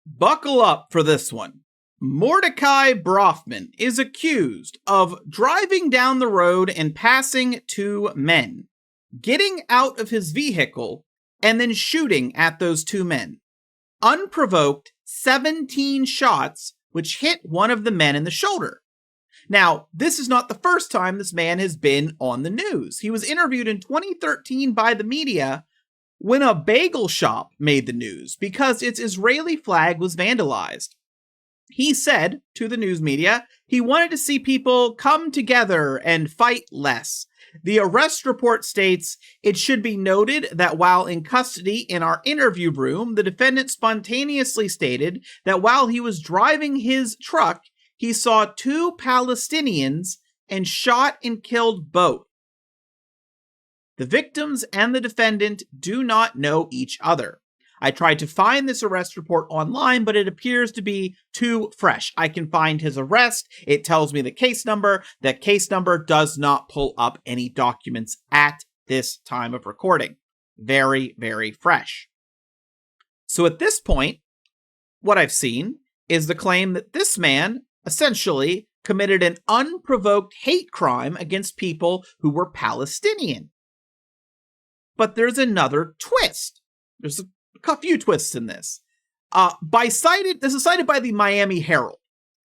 Buckle up for this one. Mordechai Brafman is accused of driving down the road and passing two men, getting out of his vehicle, and then shooting at those two men. Unprovoked, 17 shots, which hit one of the men in the shoulder. Now, this is not the first time this man has been on the news. He was interviewed in 2013 by the media when a bagel shop made the news because its Israeli flag was vandalized. He said to the news media he wanted to see people come together and fight less. The arrest report states, "It should be noted that while in custody in our interview room, the defendant spontaneously stated that while he was driving his truck, he saw two Palestinians and shot and killed both. The victims and the defendant do not know each other. I tried to find this arrest report online, but it appears to be too fresh. I can find his arrest. It tells me the case number. That case number does not pull up any documents at this time of recording. Very, very fresh." So at this point, what I've seen is the claim that this man essentially committed an unprovoked hate crime against people who were Palestinian. But there's another twist. There's a few twists in this. This is cited by the Miami Herald.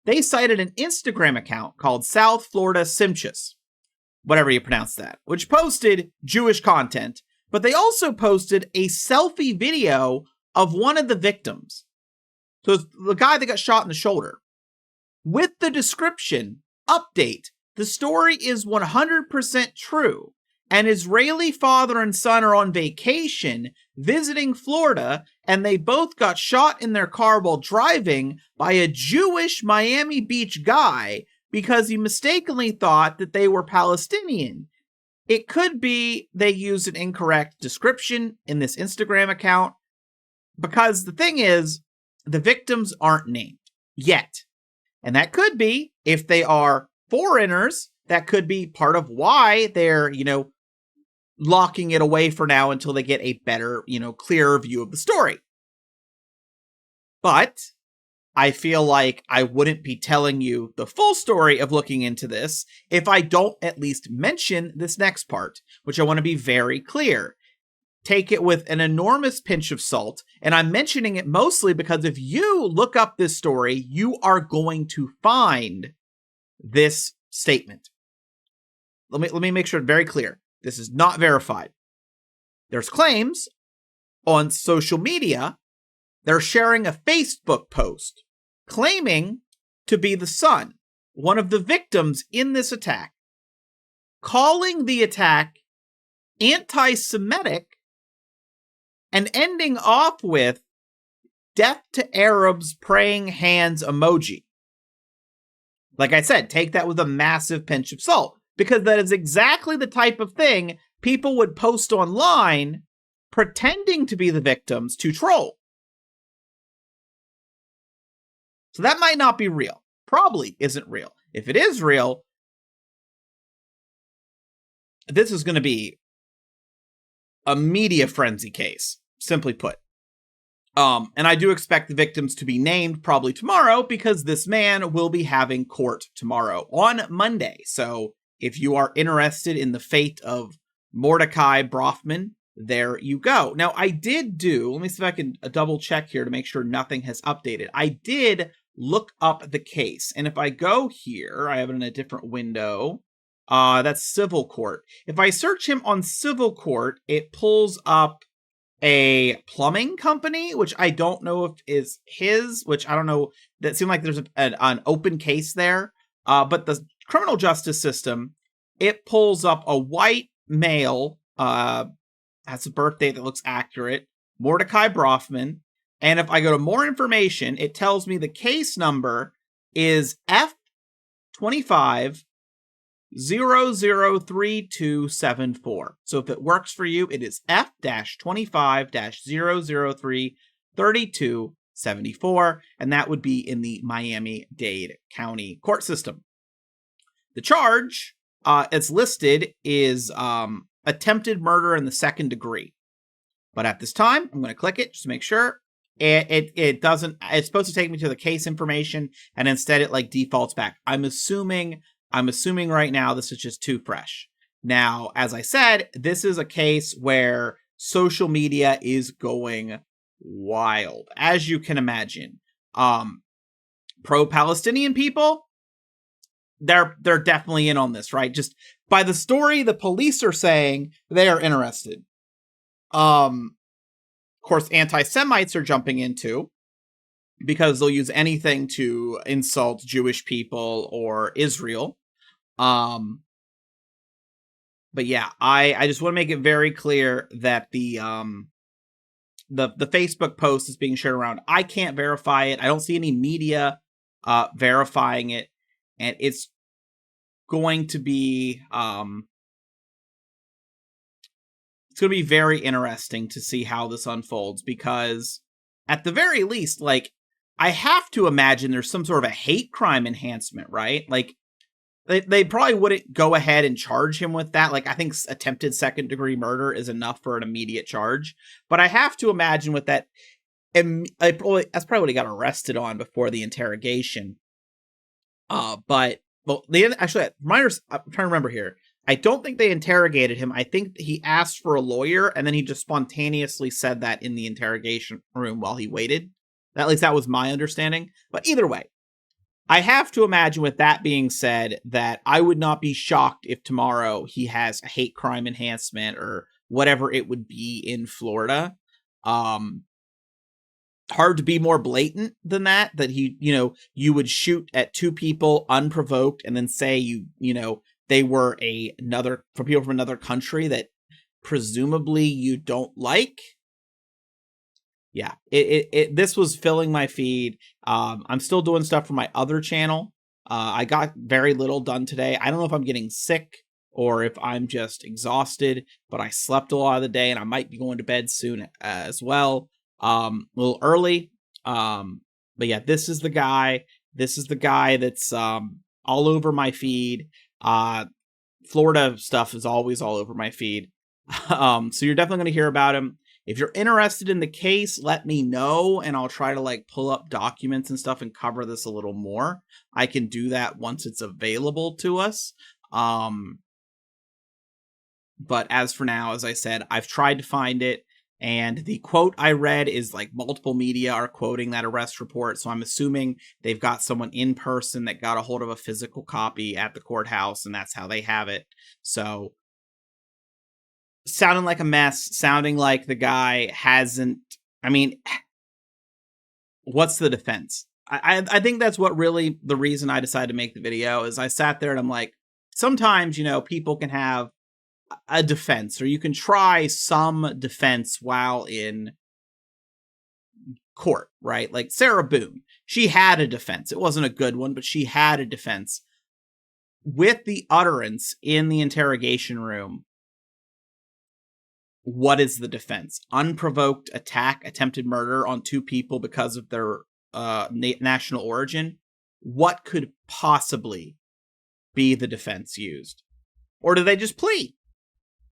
They cited an Instagram account called South Florida Simchus, whatever you pronounce that, which posted Jewish content, but they also posted a selfie video of one of the victims. So it's the guy that got shot in the shoulder. With the description, update, the story is 100% true. An Israeli father and son are on vacation visiting Florida, and they both got shot in their car while driving by a Jewish Miami Beach guy because he mistakenly thought that they were Palestinian. It could be they used an incorrect description in this Instagram account, because the thing is, the victims aren't named yet. And that could be, if they are foreigners, that could be part of why they're, locking it away for now until they get a better, clearer view of the story. But I feel like I wouldn't be telling you the full story of looking into this if I don't at least mention this next part, which I want to be very clear. Take it with an enormous pinch of salt, and I'm mentioning it mostly because if you look up this story, you are going to find this statement. Let me make sure it's very clear. This is not verified. There's claims on social media. They're sharing a Facebook post claiming to be the son, one of the victims in this attack, calling the attack anti-Semitic and ending off with "death to Arabs praying hands" emoji. Like I said, take that with a massive pinch of salt, because that is exactly the type of thing people would post online pretending to be the victims to troll. So that might not be real. Probably isn't real. If it is real, this is going to be a media frenzy case, simply put. And I do expect the victims to be named probably tomorrow, because this man will be having court tomorrow on Monday. So if you are interested in the fate of Mordechai Brafman, there you go. Now, I did let me see if I can double check here to make sure nothing has updated. I did look up the case. And if I go here, I have it in a different window. That's civil court. If I search him on civil court, it pulls up a plumbing company, which I don't know if is his, which I don't know. That seemed like there's an open case there. But the criminal justice system, it pulls up a white male, has a birth date that looks accurate, Mordechai Brafman. And if I go to more information, it tells me the case number is F25-003274. So if it works for you, it is F-25-003-3274, and that would be in the Miami-Dade County court system. The charge, it's listed, is attempted murder in the second degree. But at this time, I'm going to click it just to make sure. it doesn't, it's supposed to take me to the case information, and instead it like defaults back. I'm assuming right now this is just too fresh. Now, as I said, this is a case where social media is going wild, as you can imagine. Pro-Palestinian people, they're definitely in on this, right? Just by the story the police are saying, they are interested. Of course, anti-Semites are jumping into, because they'll use anything to insult Jewish people or Israel. But yeah, I just want to make it very clear that the Facebook post is being shared around. I can't verify it. I don't see any media verifying it, and it's going to be very interesting to see how this unfolds, because at the very least, like, I have to imagine there's some sort of a hate crime enhancement, right? Like, they probably wouldn't go ahead and charge him with that. Like, I think attempted second-degree murder is enough for an immediate charge. But I have to imagine with that, that's probably what he got arrested on before the interrogation. But, well, actually, I'm trying to remember here. I don't think they interrogated him. I think he asked for a lawyer, and then he just spontaneously said that in the interrogation room while he waited. At least that was my understanding. But either way, I have to imagine, with that being said, that I would not be shocked if tomorrow he has a hate crime enhancement or whatever it would be in Florida. Hard to be more blatant than that you would shoot at two people unprovoked and then say they were from people from another country that presumably you don't like. Yeah, this was filling my feed. I'm still doing stuff for my other channel. I got very little done today. I don't know if I'm getting sick or if I'm just exhausted, but I slept a lot of the day, and I might be going to bed soon as well. A little early. But yeah, this is the guy. This is the guy that's all over my feed. Florida stuff is always all over my feed. So you're definitely going to hear about him. If you're interested in the case, let me know, and I'll try to like pull up documents and stuff and cover this a little more. I can do that once it's available to us. But as for now, as I said, I've tried to find it, and the quote I read is like multiple media are quoting that arrest report, so I'm assuming they've got someone in person that got a hold of a physical copy at the courthouse, and that's how they have it. So, sounding like a mess, sounding like the guy hasn't, I mean, what's the defense? I think that's what really the reason I decided to make the video is I sat there and I'm like, sometimes, people can have a defense, or you can try some defense while in court, right? Like Sarah Boone, she had a defense. It wasn't a good one, but she had a defense. With the utterance in the interrogation room, what is the defense? Unprovoked attack, attempted murder on two people because of their national origin? What could possibly be the defense used? Or do they just plea?